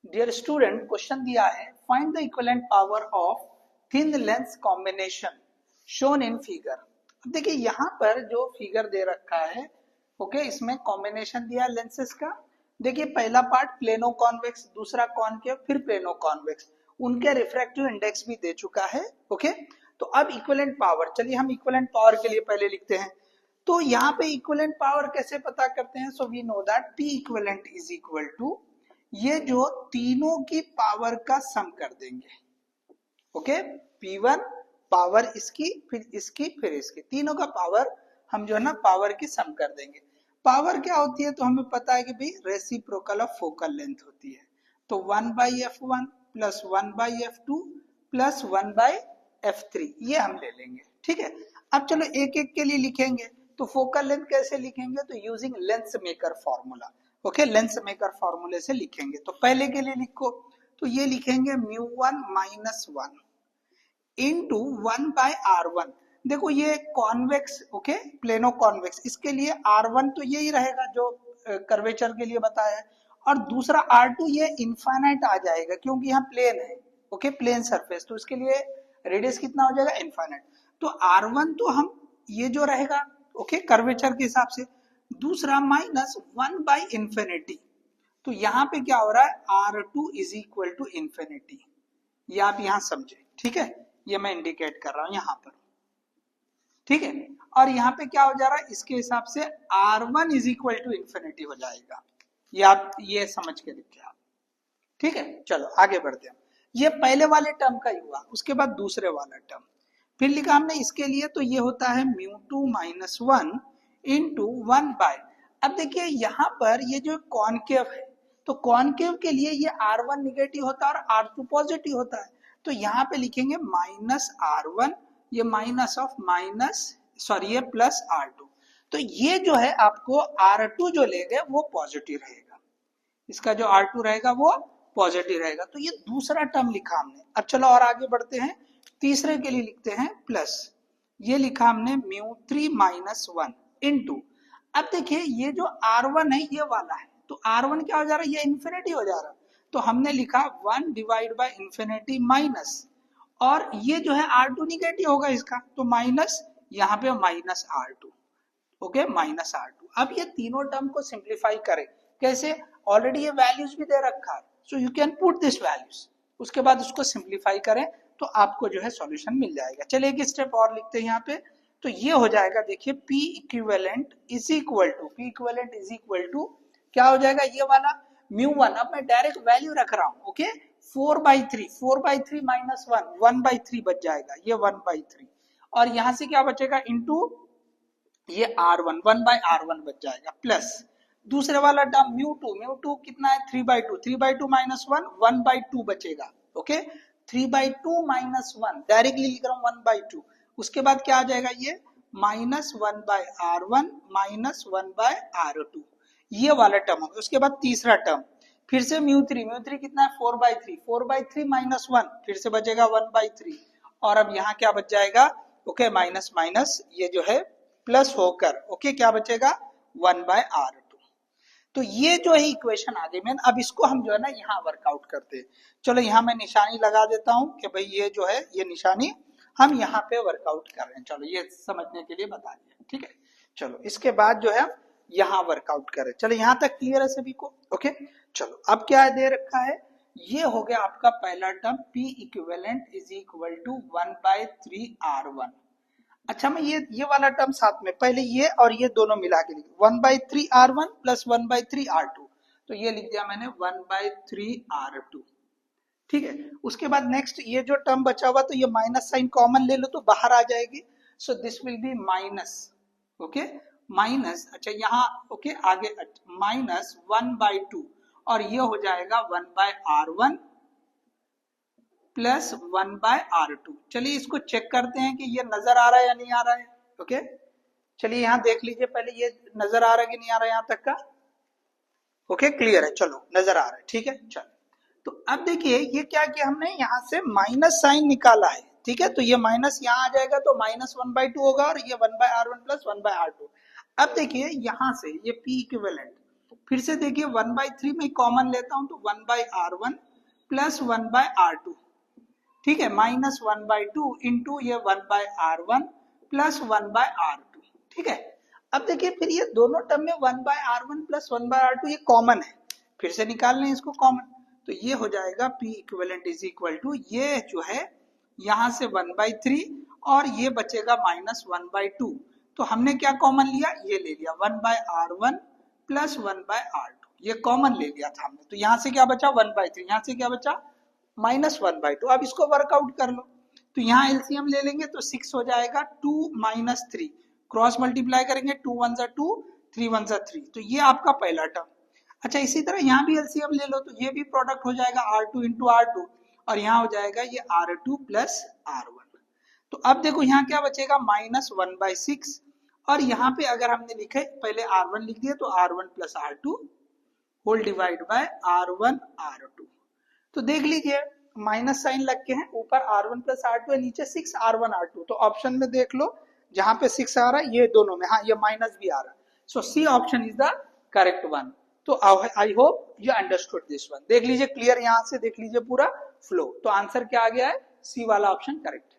Dear student, question दिया है find the equivalent power of thin lens combination shown in figure. अब देखिए यहाँ पर जो फिगर दे रखा है, ओके, इसमें कॉम्बिनेशन दिया है लेंसेज का। देखिए पहला पार्ट प्लेनो कॉन्वेक्स, दूसरा कॉनकेव, फिर प्लेनो कॉन्वेक्स, उनके रिफ्रैक्टिव इंडेक्स भी दे चुका है। ओके, तो अब इक्विवेलेंट पावर, चलिए हम इक्विवेलेंट पावर के लिए पहले लिखते हैं। तो यहाँ पे इक्विवेलेंट पावर कैसे पता करते हैं? So we know that P equivalent is equal to ये जो तीनों की पावर का सम कर देंगे। ओके, P1 पावर इसकी, फिर इसकी, फिर इसकी, तीनों का पावर हम जो है ना पावर की सम कर देंगे। पावर क्या होती है? तो हमें पता है कि भाई रेसिप्रोकल ऑफ फोकल लेंथ होती है। तो 1/f1 plus 1/f2 plus 1/f3 ये हम ले लेंगे। ठीक है, अब चलो एक एक के लिए लिखेंगे। तो फोकल लेंथ कैसे लिखेंगे? तो using lens maker formula. Okay, lens maker फॉर्मूले से लिखेंगे। तो पहले के लिए लिखो, तो ये लिखेंगे μ1 माइनस 1 इंटू 1/r1। देखो ये कॉन्वेक्स, ओके, प्लेनो कॉन्वेक्स, इसके लिए r1 तो यही रहेगा जो कर्वेचर के लिए बताया है, और दूसरा r2 ये इनफाइनाइट आ जाएगा क्योंकि यहाँ प्लेन है। ओके, प्लेन सरफेस, तो इसके लिए रेडियस कितना हो जाएगा? इनफाइनाइट। तो r1 तो हम ये जो रहेगा, ओके, कर्वेचर के हिसाब से, दूसरा माइनस 1/इंफिनिटी। तो यहाँ पे क्या हो रहा है? R2 is equal to infinity. ये आप यहाँ समझे, ठीक है, ये मैं इंडिकेट कर रहा हूं यहाँ पर। ठीक है, और यहाँ पे क्या हो जा रहा है? इसके हिसाब से R1 is equal to infinity हो जाएगा। ये आप ये समझ के लिखे आप। ठीक है, चलो आगे बढ़ते हैं। ये पहले वाले टर्म का ही हुआ, उसके बाद दूसरे वाला टर्म फिर लिखा हमने इसके लिए। तो ये होता है μ2 माइनस 1 इंटू 1/। अब देखिए यहाँ पर ये जो कॉनकेव है, तो कॉनकेव के लिए ये R1 निगेटिव होता है और R2 पॉजिटिव होता है। तो यहाँ पे लिखेंगे माइनस R1, ये माइनस ऑफ माइनस, सॉरी ये प्लस R2। तो ये जो है आपको R2 जो लेंगे वो पॉजिटिव रहेगा, इसका जो R2 रहेगा वो पॉजिटिव रहेगा। तो ये दूसरा टर्म लिखा हमने। अब चलो और आगे बढ़ते हैं, तीसरे के लिए लिखते हैं प्लस, ये लिखा हमने μ3 माइनस 1 इंटू। अब देखिए ये जो R1 है ये वाला है, तो R1 क्या हो जा रहा है? ये इंफिनिटी हो जा रहा है। तो हमने लिखा 1 डिवाइड बाय इंफिनिटी माइनस, और ये जो है R2 निगेटिव होगा इसका, तो माइनस, यहाँ पे minus R2। Okay, minus R2। अब ये तीनों टर्म को सिंप्लीफाई करें कैसे? ऑलरेडी ये वैल्यूज भी दे रखा है, so you can put this values, उसके बाद उसको सिंप्लीफाई करें तो आपको जो है सॉल्यूशन मिल जाएगा। चलिए एक स्टेप और लिखते हैं यहाँ पे। तो ये हो जाएगा, देखिए P equivalent is equal to, P equivalent is equal to क्या हो जाएगा? ये वाला μ1, अब मैं डायरेक्ट वैल्यू रख रहा हूँ। ओके, 4/3, 4/3 माइनस 1, 1/3 बच जाएगा, ये 1/3, और यहाँ से क्या बचेगा? इंटू ये R1, 1/R1 बच जाएगा, प्लस दूसरे वाला टर्म μ2, μ2 कितना है? 3/2, 3/2 माइनस 1, 1/2 बचेगा। ओके, 3/2 माइनस 1, डायरेक्टली लिख रहा हूँ 1/2। उसके बाद क्या आ जाएगा? ये माइनस 1/R1 माइनस 1/R2, ये वाला टर्म होगा। उसके बाद तीसरा टर्म फिर से μ3, μ3 कितना है? 4/3, 4/3 माइनस 1, फिर से बचेगा 1/3, और अब यहाँ क्या बच जाएगा? ओके, माइनस माइनस ये जो है प्लस होकर, ओके, क्या बचेगा? 1/R2। तो ये जो है इक्वेशन आ गई। मैंने अब इसको हम जो है ना यहाँ वर्कआउट करते हैं। चलो यहाँ मैं निशानी लगा देता हूँ कि भाई ये जो है ये निशानी हम यहाँ पे वर्कआउट कर रहे हैं। चलो ये समझने के लिए बता दिया, ठीक है। चलो इसके बाद जो है यहाँ वर्कआउट करें। चलो यहाँ तक क्लियर है सभी को? ओके, चलो अब क्या दे रखा है? ये हो गया आपका पहला term, P equivalent is equal to 1/3R1। अच्छा, मैं ये वाला टर्म साथ में, पहले ये और ये दोनों मिला के लिख, 1/3R1 प्लस 1/3R2, तो ये लिख दिया मैंने 1/3R2। ठीक है, उसके बाद नेक्स्ट ये जो टर्म बचा हुआ, तो ये माइनस साइन कॉमन ले लो तो बाहर आ जाएगी, so this will be minus, okay, minus, अच्छा यहाँ, ओके, आगे माइनस 1/2, और ये हो जाएगा 1/R1 प्लस 1/R2। चलिए इसको चेक करते हैं कि ये नजर आ रहा है या नहीं आ रहा है। ओके, चलिए यहाँ देख लीजिए पहले, ये नजर आ रहा है कि नहीं आ रहा है यहाँ तक का? ओके, क्लियर है, चलो नजर आ रहा है, ठीक है। चलो तो अब देखिए ये क्या किया हमने, यहाँ से माइनस साइन निकाला है, ठीक है, तो ये माइनस यहाँ आ जाएगा, तो माइनस 1/2 होगा, और ये 1/R1 प्लस 1/R2। अब देखिए यहाँ से ये P इक्विवेलेंट, फिर से देखिए 1/3 में कॉमन लेता हूं तो 1/r1 प्लस 1/r2, ठीक है, माइनस 1/2 इंटू ये 1/r1 प्लस 1/r2, ठीक है। अब देखिए फिर ये दोनों टर्म में 1/r1 प्लस 1/r2 ये कॉमन है, फिर से निकाल लें इसको कॉमन, तो ये हो जाएगा P equivalent is equal to ये जो है यहां से 1/3 और ये बचेगा माइनस 1/2, तो हमने क्या कॉमन लिया, ये ले लिया 1/r1 प्लस 1/r2, ये कॉमन ले लिया था हमने, तो यहां से क्या बचा 1/3, यहां से क्या बचा माइनस 1/2। अब इसको वर्कआउट कर लो, तो यहाँ एलसीएम ले लेंगे तो 6 हो जाएगा, 2 माइनस 3 क्रॉस मल्टीप्लाई करेंगे, 2 1 जा 2 3 1 जा 3, तो ये आपका पहला टर्म। अच्छा इसी तरह यहाँ भी एलसीएम ले लो तो ये भी प्रोडक्ट हो जाएगा R2 इंटू R2 और यहाँ हो जाएगा ये R2 प्लस R1। तो अब देखो यहाँ क्या बचेगा माइनस 1/6 और यहाँ पे अगर हमने लिखे पहले R1 लिख दिया तो R1 plus R2 whole divide by R1 R2। तो देख लीजिए माइनस साइन लग के हैं, ऊपर R1 प्लस R2 है, नीचे 6 R1 R2, तो ऑप्शन में देख लो जहां पे 6 आ रहा है ये दोनों में, हाँ ये माइनस भी आ रहा है, so C option is the correct one. तो I hope you understood this one. देख लीजिए क्लियर, यहां से देख लीजिए पूरा फ्लो, तो आंसर क्या आ गया है, सी वाला ऑप्शन करेक्ट।